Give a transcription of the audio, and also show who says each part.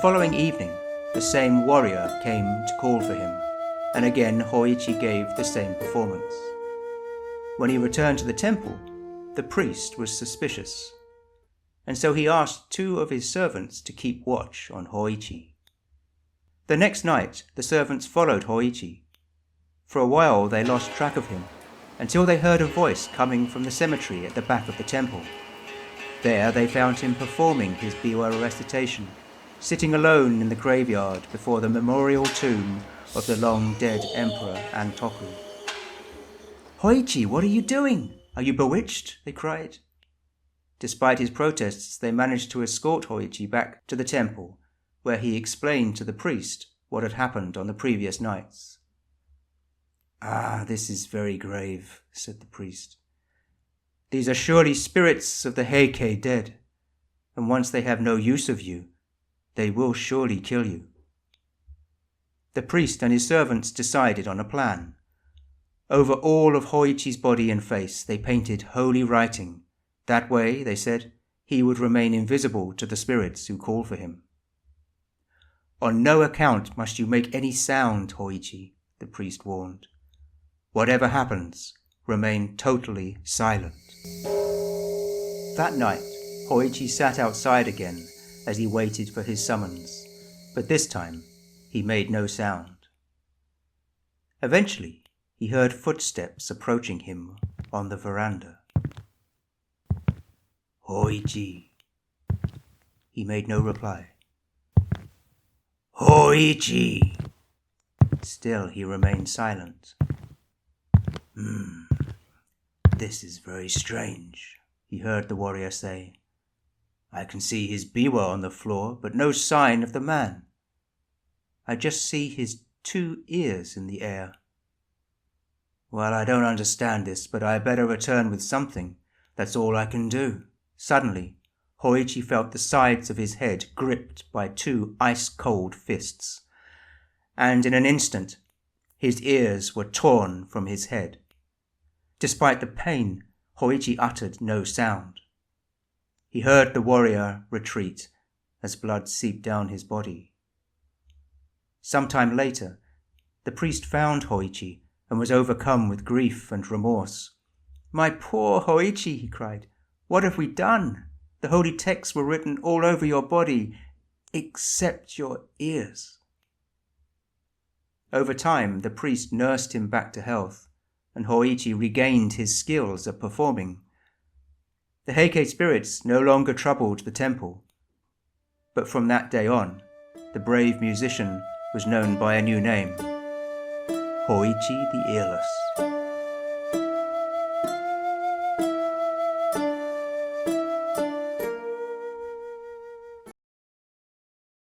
Speaker 1: following evening, the same warrior came to call for him, and again Hoichi gave the same performance. When he returned to the temple, the priest was suspicious, and so he asked 2 of his servants to keep watch on Hoichi. The next night, the servants followed Hoichi. For a while they lost track of him, until they heard a voice coming from the cemetery at the back of the temple. There they found him performing his biwa recitation, sitting alone in the graveyard before the memorial tomb of the long-dead Emperor Antoku. "Hoichi, what are you doing? Are you bewitched?" they cried. Despite his protests, they managed to escort Hoichi back to the temple, where he explained to the priest what had happened on the previous nights. "Ah, this is very grave," said the priest. "These are surely spirits of the Heike dead, and once they have no use of you, they will surely kill you." The priest and his servants decided on a plan. Over all of Hoichi's body and face they painted holy writing. That way, they said, he would remain invisible to the spirits who call for him. "On no account must you make any sound, Hoichi," the priest warned. "Whatever happens, remain totally silent." That night, Hoichi sat outside again as he waited for his summons, but this time he made no sound. Eventually, he heard footsteps approaching him on the veranda. "Hoichi." He made no reply. "Hoichi." Still he remained silent. "This is very strange," he heard the warrior say. "I can see his biwa on the floor, but no sign of the man. I just see his 2 ears in the air. Well, I don't understand this, but I better return with something. That's all I can do." Suddenly, Hoichi felt the sides of his head gripped by 2 ice-cold fists, and in an instant, his ears were torn from his head. Despite the pain, Hoichi uttered no sound. He heard the warrior retreat as blood seeped down his body. Sometime later, the priest found Hoichi and was overcome with grief and remorse. "My poor Hoichi," he cried, "what have we done? The holy texts were written all over your body, except your ears." Over time, the priest nursed him back to health, and Hoichi regained his skills at performing. The Heike spirits no longer troubled the temple, but from that day on, the brave musician was known by a new name, Hoichi the Earless.